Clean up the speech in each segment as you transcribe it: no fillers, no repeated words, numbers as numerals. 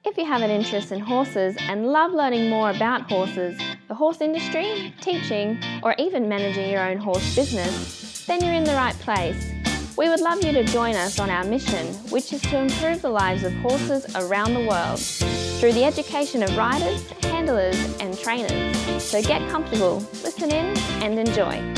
If you have an interest in horses and love learning more about horses, the horse industry, teaching, or even managing your own horse business, then you're in the right place. We would love you to join us on our mission, which is to improve the lives of horses around the world through the education of riders, handlers, and trainers. So get comfortable, listen in, and enjoy.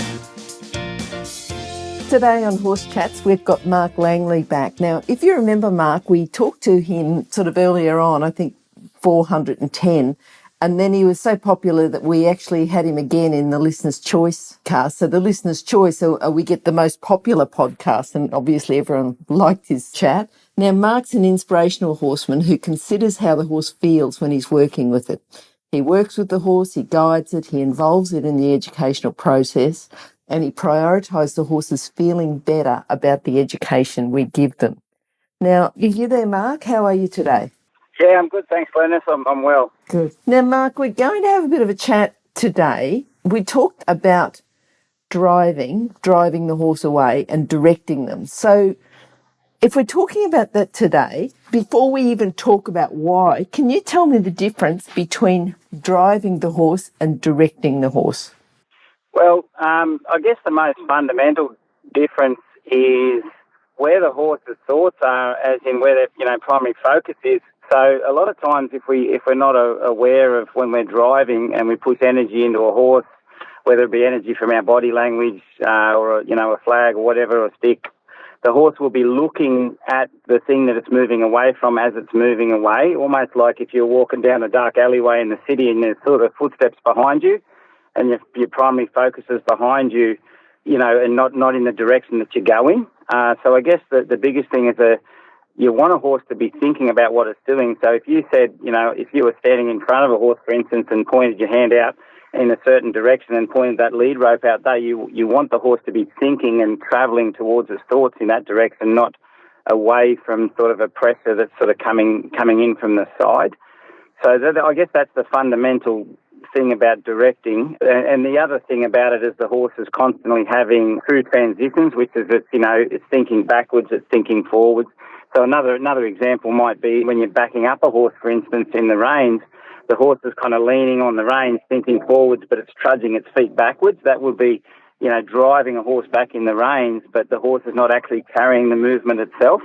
Today on Horse Chats, we've got Mark Langley back. Now, if you remember Mark, we talked to him sort of earlier on, I think 410, and then he was so popular that we actually had him again in the Listener's Choice cast. So the Listener's Choice, we get the most popular podcast, and obviously everyone liked his chat. Now, Mark's an inspirational horseman who considers how the horse feels when he's working with it. He works with the horse, he guides it, he involves it in the educational process, and he prioritised the horses feeling better about the education we give them. Now, are you there, Mark? How are you today? Yeah, I'm good, thanks, Glenys. I'm well. Good. Now, Mark, we're going to have a bit of a chat today. We talked about driving the horse away and directing them. So if we're talking about that today, before we even talk about why, can you tell me the difference between driving the horse and directing the horse? Well, I guess the most fundamental difference is where the horse's thoughts are, as in where their primary focus is. So a lot of times, if we're not aware of when we're driving and we push energy into a horse, whether it be energy from our body language or a flag or whatever, or a stick, the horse will be looking at the thing that it's moving away from as it's moving away, almost like if you're walking down a dark alleyway in the city and there's sort of footsteps behind you, and your primary focus is behind you, and not in the direction that you're going. So I guess the biggest thing is you want a horse to be thinking about what it's doing. So if you said, if you were standing in front of a horse, for instance, and pointed your hand out in a certain direction and pointed that lead rope out there, you want the horse to be thinking and travelling towards its thoughts in that direction, not away from sort of a pressure that's sort of coming in from the side. So I guess that's the fundamental thing about directing. And the other thing about it is the horse is constantly having true transitions, which is it's thinking backwards, it's thinking forwards. So another example might be when you're backing up a horse, for instance, in the reins, the horse is kind of leaning on the reins, thinking forwards, but it's trudging its feet backwards. That would be, driving a horse back in the reins, but the horse is not actually carrying the movement itself.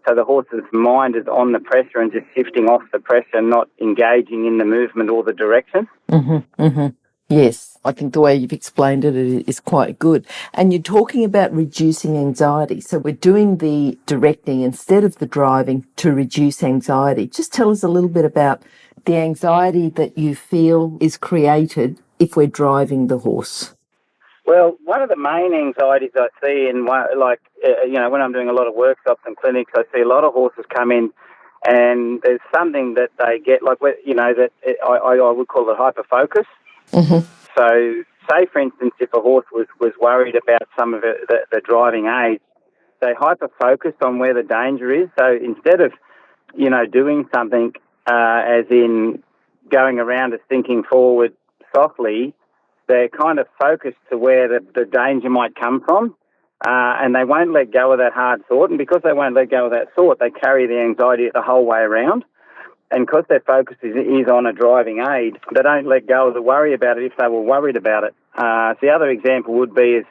So the horse's mind is on the pressure and just shifting off the pressure, not engaging in the movement or the direction. Mm-hmm, mm-hmm. Yes, I think the way you've explained it is quite good. And you're talking about reducing anxiety. So we're doing the directing instead of the driving to reduce anxiety. Just tell us a little bit about the anxiety that you feel is created if we're driving the horse. Well, one of the main anxieties I see when I'm doing a lot of workshops and clinics, I see a lot of horses come in and there's something that they get, I would call it hyperfocus. Mm-hmm. So say, for instance, if a horse was worried about some of the driving aids, they hyper-focused on where the danger is. So instead of, doing something as in going around as thinking forward softly, they're kind of focused to where the danger might come from, and they won't let go of that hard thought. And because they won't let go of that thought, they carry the anxiety the whole way around. And because their focus is on a driving aid, they don't let go of the worry about it if they were worried about it. The other example would be is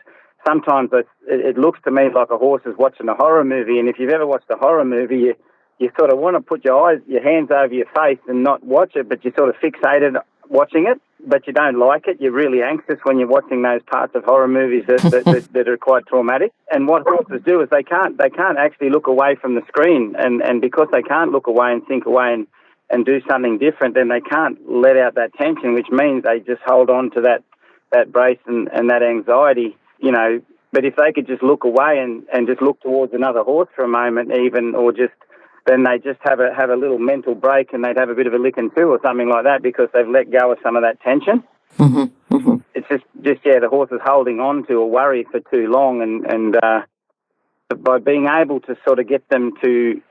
sometimes it looks to me like a horse is watching a horror movie, and if you've ever watched a horror movie, you sort of want to put your hands over your face and not watch it, but you're sort of fixated watching it, but you don't like it. You're really anxious when you're watching those parts of horror movies that are quite traumatic. And what horses do is they can't actually look away from the screen, and because they can't look away and think away and do something different, then they can't let out that tension, which means they just hold on to that brace and that anxiety, But if they could just look away and just look towards another horse for a moment even, or then they just have a little mental break and they'd have a bit of a lick and two or something like that because they've let go of some of that tension. Mm-hmm. Mm-hmm. It's just the horse is holding on to a worry for too long, and by being able to sort of get them to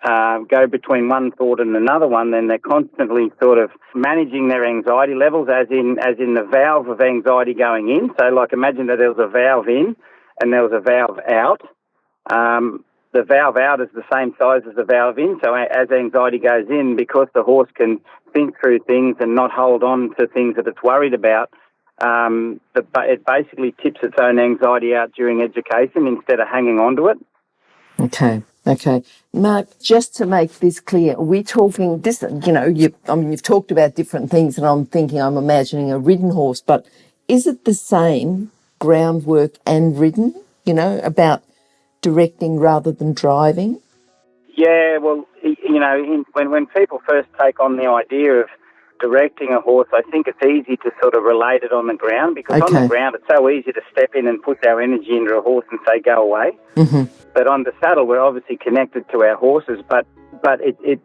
go between one thought and another one, then they're constantly sort of managing their anxiety levels, as in the valve of anxiety going in. So, like, imagine that there was a valve in and there was a valve out. the valve out is the same size as the valve in. So as anxiety goes in, because the horse can think through things and not hold on to things that it's worried about, it basically tips its own anxiety out during education instead of hanging on to it. Okay. Mark, just to make this clear, are we talking this, you've talked about different things and I'm imagining a ridden horse, but is it the same groundwork and ridden, about directing rather than driving? Yeah, well, when people first take on the idea of directing a horse, I think it's easy to sort of relate it on the ground, because on the ground it's so easy to step in and put our energy into a horse and say, go away. Mm-hmm. But on the saddle, we're obviously connected to our horses, but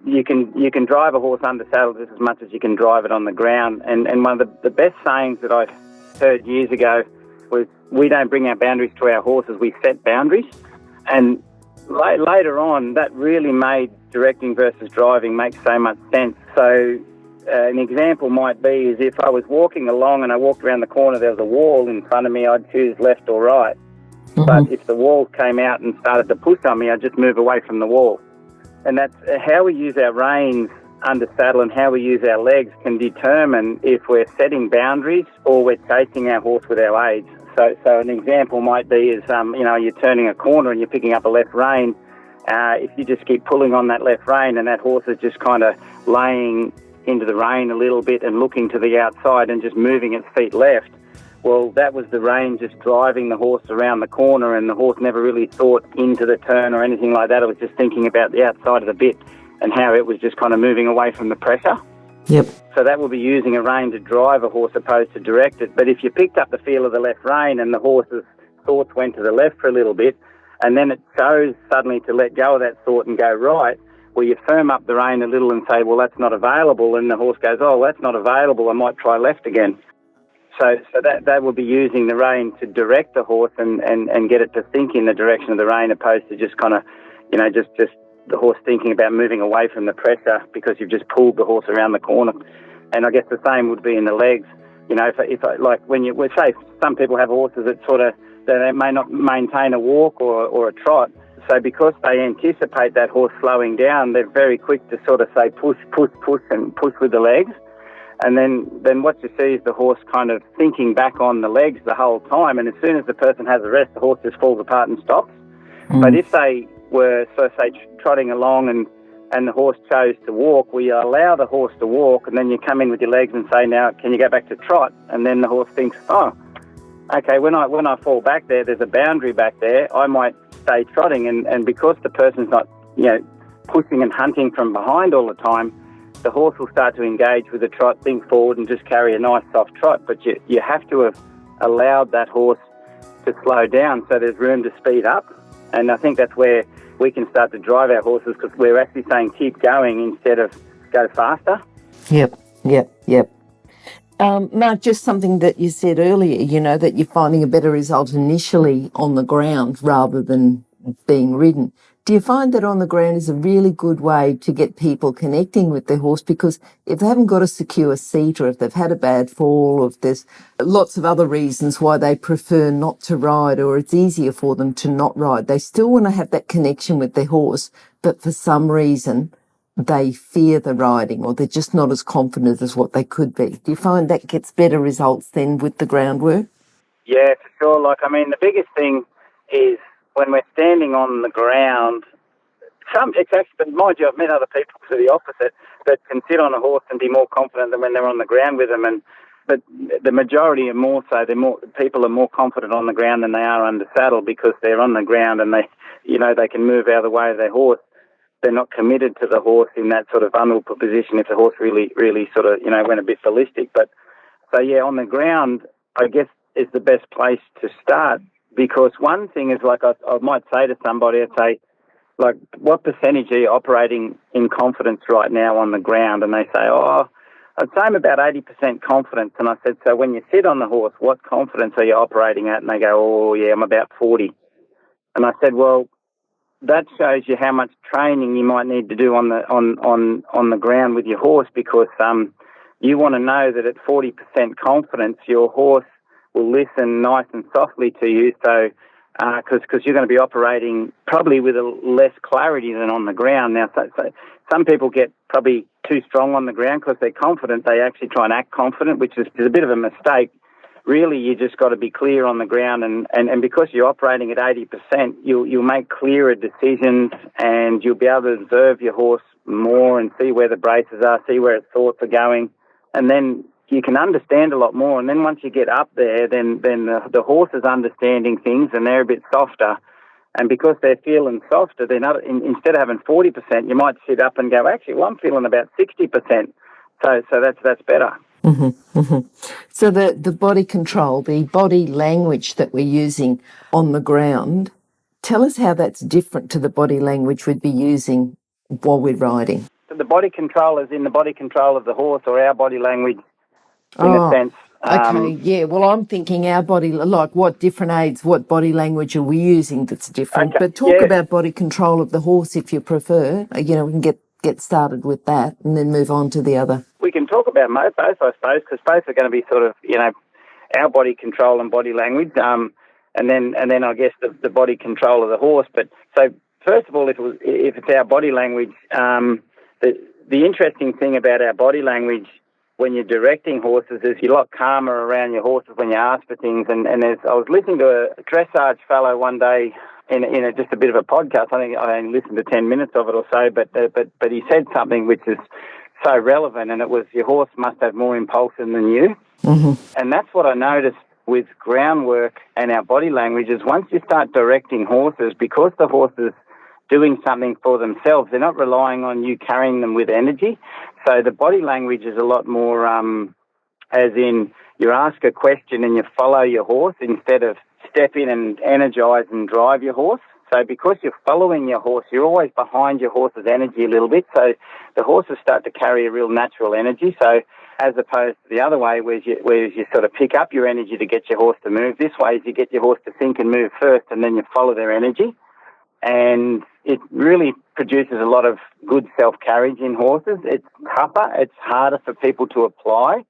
you can drive a horse under saddle just as much as you can drive it on the ground. And one of the best sayings that I heard years ago was, we don't bring our boundaries to our horses, we set boundaries. And later on, that really made directing versus driving make so much sense. So an example might be is if I was walking along and I walked around the corner, there was a wall in front of me, I'd choose left or right. Mm-hmm. But if the wall came out and started to push on me, I'd just move away from the wall. And that's how we use our reins under saddle and how we use our legs can determine if we're setting boundaries or we're chasing our horse with our aids. So an example might be is, you're turning a corner and you're picking up a left rein. If you just keep pulling on that left rein and that horse is just kind of laying into the rein a little bit and looking to the outside and just moving its feet left, well, that was the rein just driving the horse around the corner, and the horse never really thought into the turn or anything like that. It was just thinking about the outside of the bit and how it was just kind of moving away from the pressure. Yep. So that will be using a rein to drive a horse opposed to direct it. But if you picked up the feel of the left rein and the horse's thoughts went to the left for a little bit, and then it chose suddenly to let go of that thought and go right, well, you firm up the rein a little and say, well, that's not available. And the horse goes, oh, that's not available, I might try left again. So that will be using the rein to direct the horse and get it to think in the direction of the rein, opposed to just kind of, just the horse thinking about moving away from the pressure because you've just pulled the horse around the corner. And I guess the same would be in the legs. If say some people have horses that they may not maintain a walk or a trot. So because they anticipate that horse slowing down, they're very quick to sort of say push, and push with the legs. And then what you see is the horse kind of thinking back on the legs the whole time. And as soon as the person has a rest, the horse just falls apart and stops. Mm. But if they were, trotting along and the horse chose to walk, we allow the horse to walk, and then you come in with your legs and say, now, can you go back to trot? And then the horse thinks, oh, okay, when I fall back there's a boundary back there, I might stay trotting. And because the person's not, pushing and hunting from behind all the time, the horse will start to engage with the trot, think forward and just carry a nice soft trot. But you have to have allowed that horse to slow down so there's room to speed up. And I think that's where we can start to drive our horses, because we're actually saying keep going instead of go faster. Yep. Mark, just something that you said earlier, that you're finding a better result initially on the ground rather than being ridden. Do you find that on the ground is a really good way to get people connecting with their horse? Because if they haven't got a secure seat, or if they've had a bad fall, or if there's lots of other reasons why they prefer not to ride, or it's easier for them to not ride, they still want to have that connection with their horse, but for some reason they fear the riding, or they're just not as confident as what they could be. Do you find that gets better results then with the groundwork? Yeah, for sure. The biggest thing is when we're standing on the ground, but mind you, I've met other people to the opposite that can sit on a horse and be more confident than when they're on the ground with them. But the majority are more so. People are more confident on the ground than they are under saddle, because they're on the ground and they can move out of the way of their horse. They're not committed to the horse in that sort of vulnerable position if the horse really, really sort of, went a bit ballistic. But so, yeah, on the ground, I guess, is the best place to start. Because one thing is, I might say to somebody, I'd say, what percentage are you operating in confidence right now on the ground? And they say, oh, I'd say I'm about 80% confidence. And I said, so when you sit on the horse, what confidence are you operating at? And they go, oh, yeah, I'm about 40. And I said, well, that shows you how much training you might need to do on the ground with your horse, because you want to know that at 40% confidence, your horse will listen nice and softly to you. So because you're going to be operating probably with less clarity than on the ground. Now, so some people get probably too strong on the ground because they're confident. They actually try and act confident, which is a bit of a mistake. Really, you just got to be clear on the ground, and because you're operating at 80%, you'll make clearer decisions, and you'll be able to observe your horse more and see where the braces are, see where its thoughts are going, and then you can understand a lot more. And then once you get up there, then the horse is understanding things, and they're a bit softer. And because they're feeling softer, they're not, instead of having 40%, you might sit up and go, actually, well, I'm feeling about 60%. So that's better. Mm-hmm, mm-hmm. So the body control, the body language that we're using on the ground, tell us how that's different to the body language we'd be using while we're riding. So the body control is in the body control of the horse, or our body language in a sense. Okay, yeah. Well, I'm thinking our body, like what different aids, what body language are we using that's different? Okay, But talk about body control of the horse if you prefer. We can get started with that and then move on to the other. We can talk about both, I suppose, because both are going to be sort of, our body control and body language, and then I guess the body control of the horse. But so first of all, if it's our body language, the interesting thing about our body language when you're directing horses is you're a lot calmer around your horses when you ask for things. And I was listening to a dressage fellow one day in just a bit of a podcast. I think I only listened to 10 minutes of it or so, but he said something which is so relevant, and it was your horse must have more impulsion than you. Mm-hmm. And that's what I noticed with groundwork and our body language is once you start directing horses, because the horse is doing something for themselves, they're not relying on you carrying them with energy. So the body language is a lot more as in you ask a question and you follow your horse instead of step in and energize and drive your horse. So because you're following your horse, you're always behind your horse's energy a little bit. So the horses start to carry a real natural energy. So as opposed to the other way, where you sort of pick up your energy to get your horse to move. This way is you get your horse to think and move first, and then you follow their energy. And it really produces a lot of good self-carriage in horses. It's tougher. It's harder for people to apply.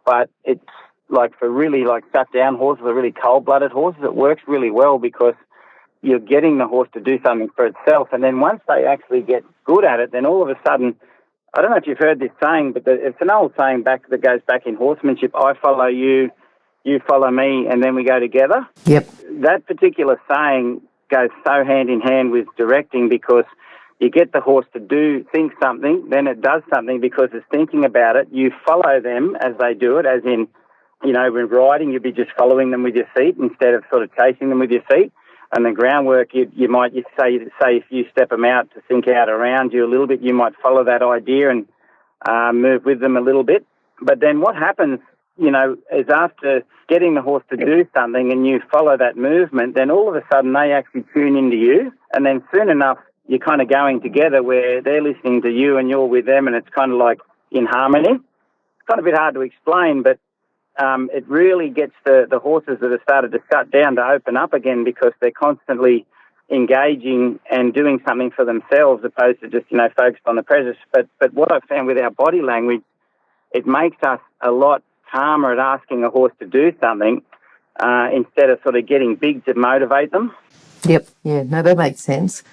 But it's like for really like shut-down horses or really cold-blooded horses, it works really well because you're getting the horse to do something for itself. And then once they actually get good at it, then all of a sudden, I don't know if you've heard this saying, but it's an old saying that goes back in horsemanship, I follow you, you follow me, and then we go together. Yep. That particular saying goes so hand in hand with directing because you get the horse to think something, then it does something because it's thinking about it. You follow them as they do it, as in, when riding, you'd be just following them with your feet instead of sort of chasing them with your feet. And the groundwork, you might say if you step them out to think out around you a little bit, you might follow that idea and move with them a little bit. But then what happens, is after getting the horse to do something and you follow that movement, then all of a sudden they actually tune into you. And then soon enough, you're kind of going together where they're listening to you and you're with them, and it's kind of like in harmony. It's kind of a bit hard to explain, but it really gets the horses that have started to shut down to open up again because they're constantly engaging and doing something for themselves opposed to just, focused on the presence. But what I've found with our body language, it makes us a lot calmer at asking a horse to do something instead of sort of getting big to motivate them. Yep. Yeah. No, that makes sense.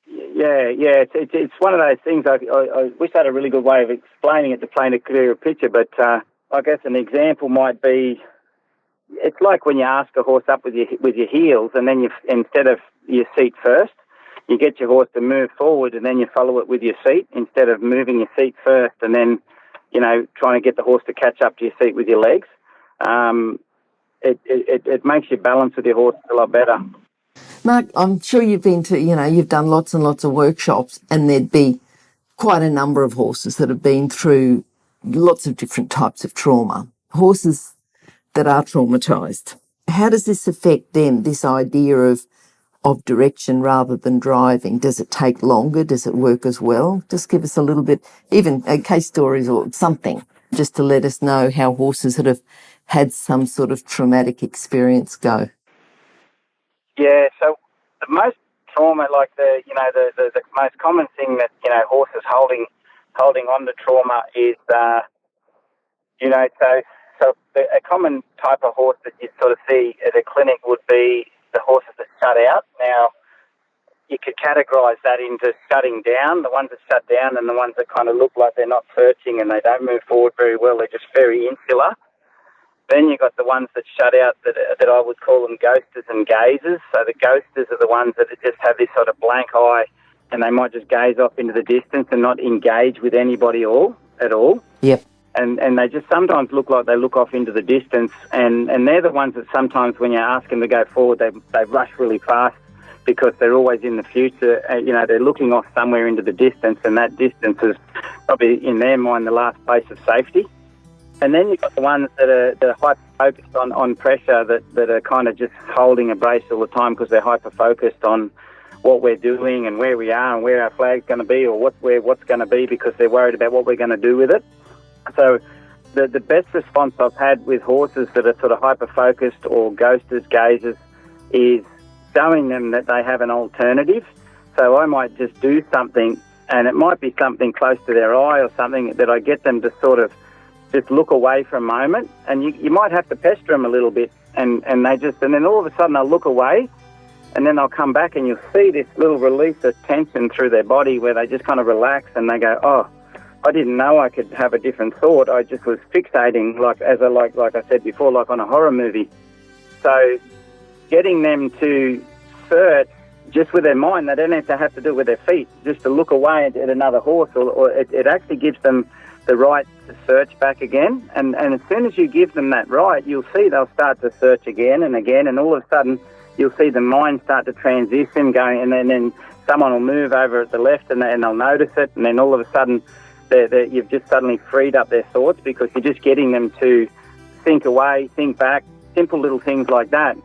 Yeah. It's one of those things. I wish I had a really good way of explaining it to paint a clearer picture, but I guess an example might be, it's like when you ask a horse up with your heels, and then instead of your seat first, you get your horse to move forward, and then you follow it with your seat instead of moving your seat first, and then trying to get the horse to catch up to your seat with your legs. It makes your balance with your horse a lot better. Mark, I'm sure you've been to, you've done lots and lots of workshops, and there'd be quite a number of horses that have been through lots of different types of trauma. Horses that are traumatised. How does this affect them, this idea of direction rather than driving? Does it take longer? Does it work as well? Just give us a little bit, even case stories or something, just to let us know how horses that have had some sort of traumatic experience go. Yeah, so the most trauma, like the most common thing that, horses holding on to trauma is, so a common type of horse that you sort of see at a clinic would be the horses that shut out. Now, you could categorise that into shutting down, the ones that shut down and the ones that kind of look like they're not searching and they don't move forward very well. They're just very insular. Then you've got the ones that shut out that I would call them ghosters and gazers. So the ghosters are the ones that just have this sort of blank eye and they might just gaze off into the distance and not engage with anybody at all. Yep. And they just sometimes look like they look off into the distance. And they're the ones that sometimes when you ask them to go forward, they rush really fast because they're always in the future. They're looking off somewhere into the distance, and that distance is probably, in their mind, the last place of safety. And then you've got the ones that are hyper-focused on pressure, that are kind of just holding a brace all the time because they're hyper-focused on what we're doing and where we are and where our flag's going to be or what's going to be, because they're worried about what we're going to do with it. So the best response I've had with horses that are sort of hyper-focused or ghosters, gazers, is showing them that they have an alternative. So I might just do something, and it might be something close to their eye or something that I get them to sort of just look away for a moment, and you might have to pester them a little bit, and then all of a sudden they'll look away, and then they'll come back, and you'll see this little release of tension through their body where they just kind of relax and they go, oh, I didn't know I could have a different thought. I just was fixating, like I said before, like on a horror movie. So getting them to search just with their mind, they don't have to do it with their feet, just to look away at another horse, or it actually gives them the right to search back again. And as soon as you give them that right, you'll see they'll start to search again and again, and all of a sudden you'll see the mind start to transition going, and then someone will move over at the left and they'll notice it, and then all of a sudden you've just suddenly freed up their thoughts because you're just getting them to think away, think back, simple little things like that.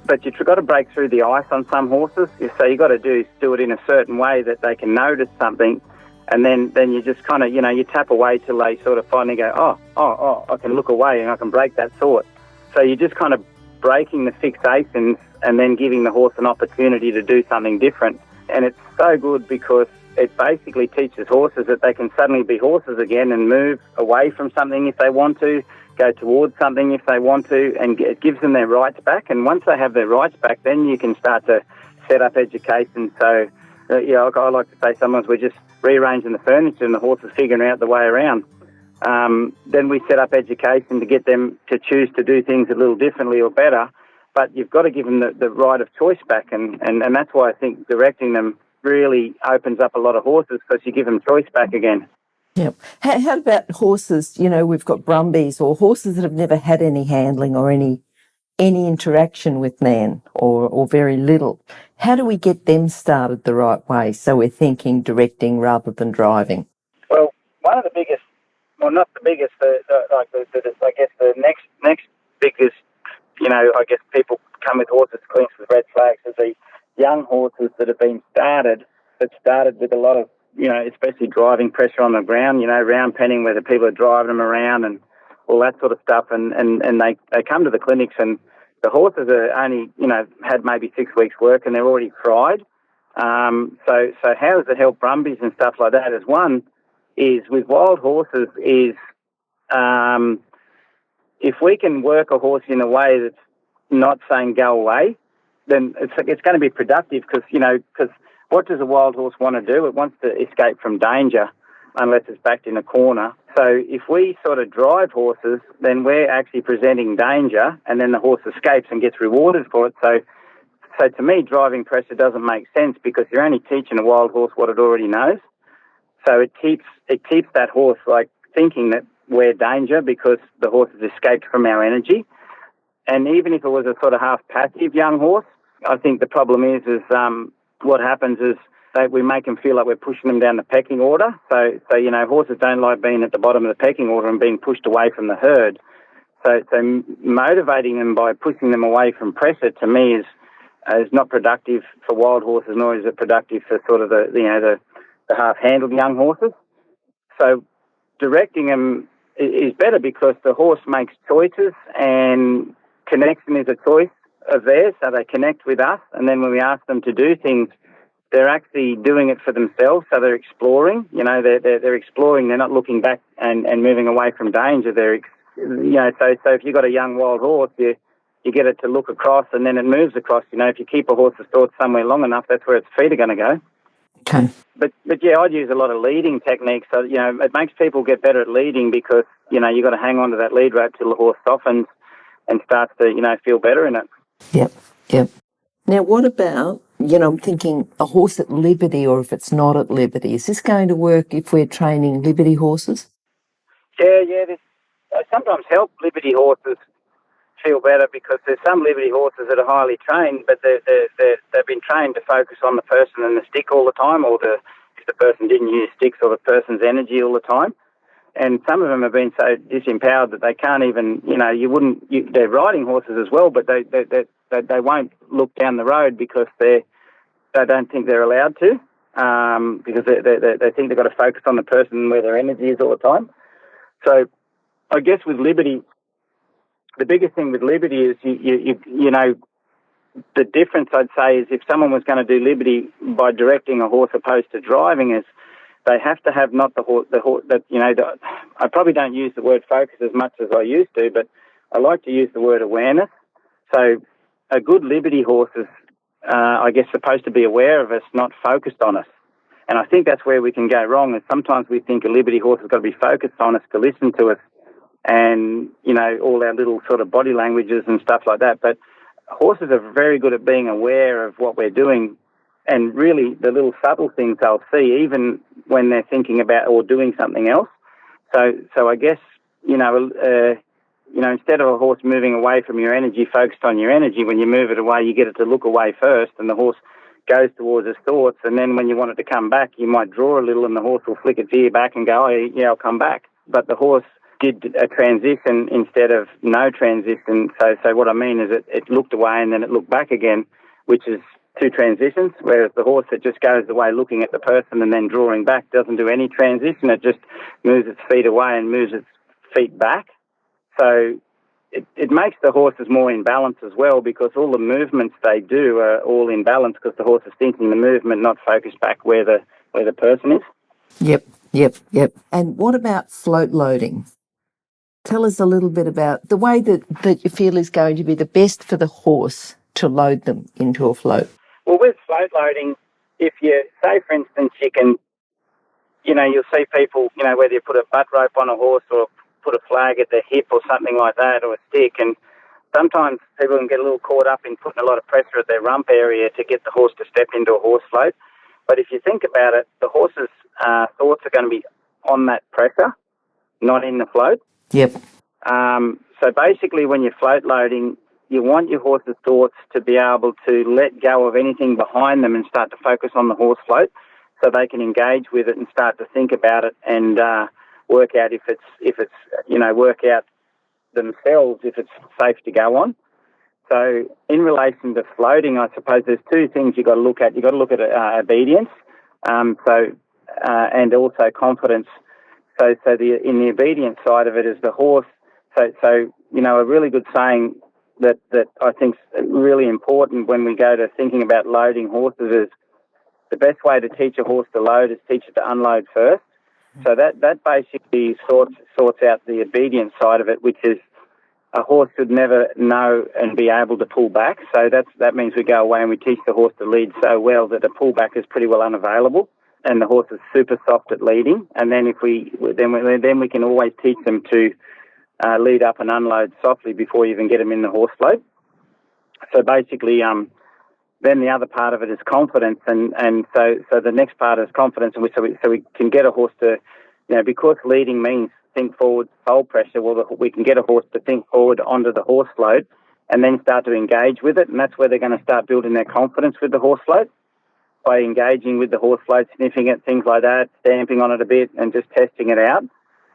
But you've got to break through the ice on some horses, so you've got to do it in a certain way that they can notice something, and then you just kind of, you tap away till they sort of finally go, oh, I can look away and I can break that thought. So you're just kind of breaking the fixations and then giving the horse an opportunity to do something different. And it's so good because it basically teaches horses that they can suddenly be horses again and move away from something if they want to, go towards something if they want to, and it gives them their rights back. And once they have their rights back, then you can start to set up education. So, I like to say sometimes we're just rearranging the furniture and the horse is figuring out the way around. Then we set up education to get them to choose to do things a little differently or better, but you've got to give them the right of choice back, and that's why I think directing them really opens up a lot of horses, because you give them choice back again. Yep. How about horses? We've got brumbies or horses that have never had any handling or any interaction with man or very little. How do we get them started the right way so we're thinking directing rather than driving? Well, one of the biggest, well, not the biggest, I guess the next biggest, I guess people come with horses clinics with red flags is the young horses that have been started with a lot of, especially driving pressure on the ground, round penning where the people are driving them around and all that sort of stuff. And they come to the clinics and the horses are only, had maybe 6 weeks work and they're already fried. So how does it help brumbies and stuff like that? One is with wild horses is if we can work a horse in a way that's not saying go away, then it's going to be productive because what does a wild horse want to do? It wants to escape from danger unless it's backed in a corner. So if we sort of drive horses, then we're actually presenting danger, and then the horse escapes and gets rewarded for it. So to me, driving pressure doesn't make sense because you're only teaching a wild horse what it already knows. So it keeps that horse like thinking that we're danger because the horse has escaped from our energy. And even if it was a sort of half passive young horse, I think the problem is what happens is that we make them feel like we're pushing them down the pecking order. So horses don't like being at the bottom of the pecking order and being pushed away from the herd. So motivating them by pushing them away from pressure, to me, is not productive for wild horses, nor is it productive for sort of the half-handled young horses. So directing them is better because the horse makes choices, and connection is a choice of theirs, so they connect with us, and then when we ask them to do things, they're actually doing it for themselves, so they're exploring. They're exploring. They're not looking back and moving away from danger. So if you've got a young wild horse, you you get it to look across and then it moves across. If you keep a horse's thoughts somewhere long enough, that's where its feet are going to go. Okay. But yeah, I'd use a lot of leading techniques. So, it makes people get better at leading because, you've got to hang on to that lead rope till the horse softens and starts to, feel better in it. Yep, yep. Now, what about, I'm thinking a horse at liberty, or if it's not at liberty, is this going to work if we're training liberty horses? Yeah. I sometimes help liberty horses feel better because there's some liberty horses that are highly trained, but they've been trained to focus on the person and the stick all the time, or if the person didn't use sticks, or the person's energy all the time. And some of them have been so disempowered that they can't even, they're riding horses as well, but they won't look down the road because they don't think they're allowed to, because they think they've got to focus on the person where their energy is all the time. So I guess with liberty, the biggest thing with liberty is, the difference I'd say is if someone was going to do liberty by directing a horse opposed to driving, is they have to have not the horse, I probably don't use the word focus as much as I used to, but I like to use the word awareness. So a good liberty horse is, I guess, supposed to be aware of us, not focused on us. And I think that's where we can go wrong, is sometimes we think a liberty horse has got to be focused on us to listen to us and, all our little sort of body languages and stuff like that. But horses are very good at being aware of what we're doing, and really the little subtle things they'll see even when they're thinking about or doing something else. So I guess, instead of a horse moving away from your energy, focused on your energy, when you move it away, you get it to look away first, and the horse goes towards its thoughts, and then when you want it to come back, you might draw a little and the horse will flick its ear back and go, oh, yeah, I'll come back. But the horse did a transition instead of no transition. So what I mean is it looked away and then it looked back again, which is two transitions, whereas the horse that just goes away looking at the person and then drawing back doesn't do any transition. It just moves its feet away and moves its feet back. So it makes the horses more in balance as well, because all the movements they do are all in balance because the horse is thinking the movement, not focused back where the person is. Yep. And what about float loading? Tell us a little bit about the way that you feel is going to be the best for the horse to load them into a float. Well, with float loading, if you say, for instance, you can, you'll see people, whether you put a butt rope on a horse or put a flag at their hip or something like that, or a stick, and sometimes people can get a little caught up in putting a lot of pressure at their rump area to get the horse to step into a horse float. But if you think about it, the horse's thoughts are going to be on that pressure, not in the float. Yep. So basically when you're float loading, you want your horse's thoughts to be able to let go of anything behind them and start to focus on the horse float, so they can engage with it and start to think about it and work out if it's work out themselves if it's safe to go on. So in relation to floating, I suppose there's two things you've got to look at. You've got to look at obedience, and also confidence. So in the obedience side of it is the horse. So a really good saying that I think is really important when we go to thinking about loading horses is the best way to teach a horse to load is teach it to unload first. So that basically sorts out the obedience side of it, which is a horse should never know and be able to pull back. So that means we go away and we teach the horse to lead so well that the pullback is pretty well unavailable, and the horse is super soft at leading. And then we can always teach them to lead up and unload softly before you even get them in the horse float. So basically, then the other part of it is confidence, and so the next part is confidence, and so we can get a horse to, because leading means think forward, hold pressure. Well, we can get a horse to think forward onto the horse float, and then start to engage with it, and that's where they're going to start building their confidence with the horse float, by engaging with the horse float, sniffing it, things like that, stamping on it a bit, and just testing it out.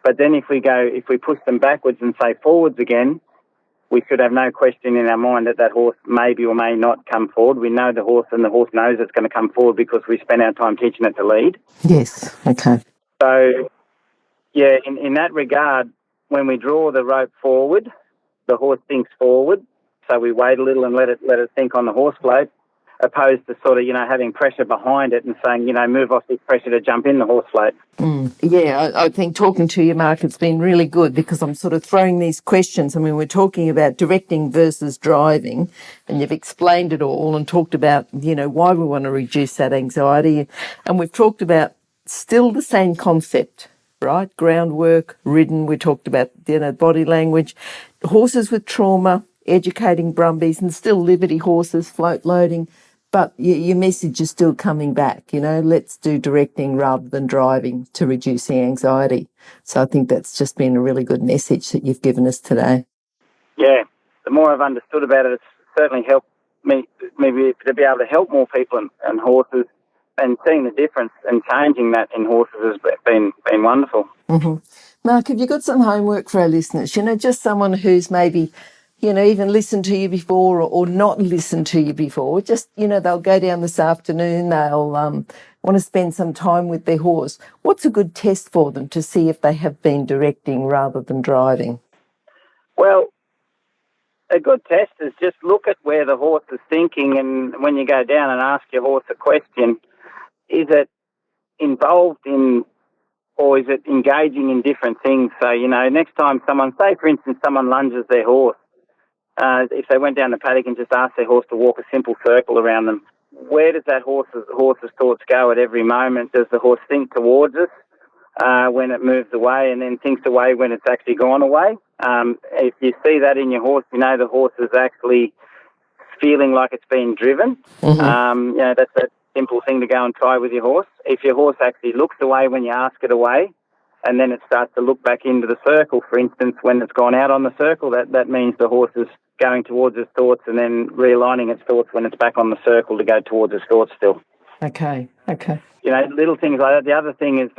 But then if we push them backwards and say forwards again, we should have no question in our mind that horse maybe or may not come forward. We know the horse, and the horse knows it's going to come forward because we spent our time teaching it to lead. Yes, okay. So, yeah, in that regard, when we draw the rope forward, the horse thinks forward. So we wait a little and let it think on the horse float. opposed to sort of, having pressure behind it and saying, move off this pressure to jump in the horse float. Yeah, I think talking to you, Mark, it's been really good because I'm sort of throwing these questions. I mean, we're talking about directing versus driving, and you've explained it all and talked about, why we want to reduce that anxiety. And we've talked about still the same concept, right? Groundwork, ridden, we talked about, body language, horses with trauma, educating brumbies, and still Liberty horses, float loading. But your message is still coming back, let's do directing rather than driving to reduce the anxiety. So I think that's just been a really good message that you've given us today. Yeah, the more I've understood about it, it's certainly helped me maybe to be able to help more people and horses, and seeing the difference and changing that in horses has been wonderful. Mm-hmm. Mark, have you got some homework for our listeners? Just someone who's maybe even listened to you before or not listened to you before. Just, they'll go down this afternoon, they'll want to spend some time with their horse. What's a good test for them to see if they have been directing rather than driving? Well, a good test is just look at where the horse is thinking, and when you go down and ask your horse a question, is it involved in or is it engaging in different things? So, next time someone lunges their horse, if they went down the paddock and just asked their horse to walk a simple circle around them, where does that horse's thoughts go at every moment? Does the horse think towards us when it moves away, and then thinks away when it's actually gone away? If you see that in your horse, the horse is actually feeling like it's being driven. Mm-hmm. That's a simple thing to go and try with your horse. If your horse actually looks away when you ask it away, and then it starts to look back into the circle, for instance, when it's gone out on the circle, that means the horse is going towards its thoughts and then realigning its thoughts when it's back on the circle to go towards its thoughts still. Okay. Little things like that. The other thing is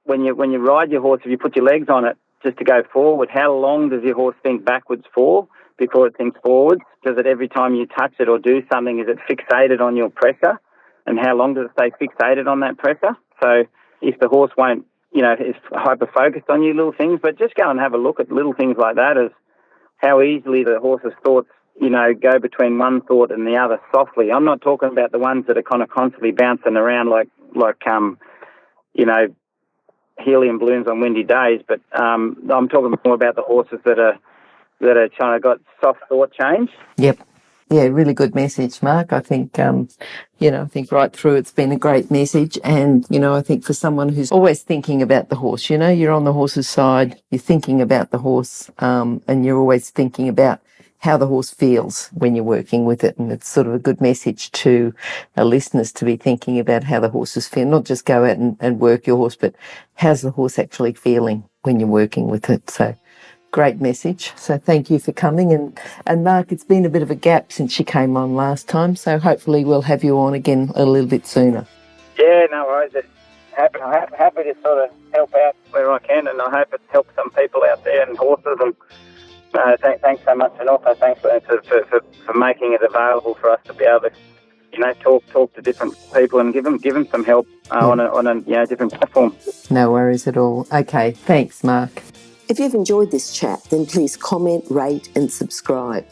when you ride your horse, if you put your legs on it just to go forward, how long does your horse think backwards for before it thinks forwards? Does it, every time you touch it or do something, is it fixated on your pressure? And how long does it stay fixated on that pressure? So if the horse won't, is hyper-focused on you, little things, but just go and have a look at little things like that, as how easily the horse's thoughts, go between one thought and the other softly. I'm not talking about the ones that are kind of constantly bouncing around like helium balloons on windy days, but I'm talking more about the horses that are kind of got soft thought change. Yep. Yeah, really good message, Mark. I think, I think right through it's been a great message. And, I think for someone who's always thinking about the horse, you're on the horse's side, you're thinking about the horse, and you're always thinking about how the horse feels when you're working with it. And it's sort of a good message to our listeners to be thinking about how the horses feel, not just go out and work your horse, but how's the horse actually feeling when you're working with it. So great message. So thank you for coming. And Mark, it's been a bit of a gap since you came on last time, so hopefully we'll have you on again a little bit sooner. Yeah, no worries. Happy to sort of help out where I can, and I hope it helps some people out there and horses. And thanks so much, and also thanks for making it available for us to be able to talk to different people and give them some help on a different platform. No worries at all. Okay, thanks, Mark. If you've enjoyed this chat, then please comment, rate and subscribe.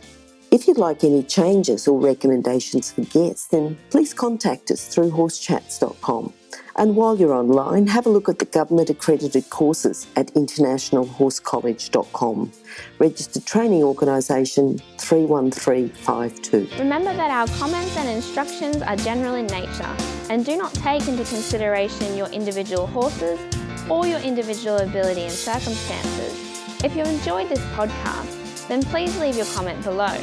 If you'd like any changes or recommendations for guests, then please contact us through horsechats.com. And while you're online, have a look at the government-accredited courses at internationalhorsecollege.com. Registered Training Organisation 31352. Remember that our comments and instructions are general in nature and do not take into consideration your individual horses or your individual ability and circumstances. If you enjoyed this podcast, then please leave your comment below.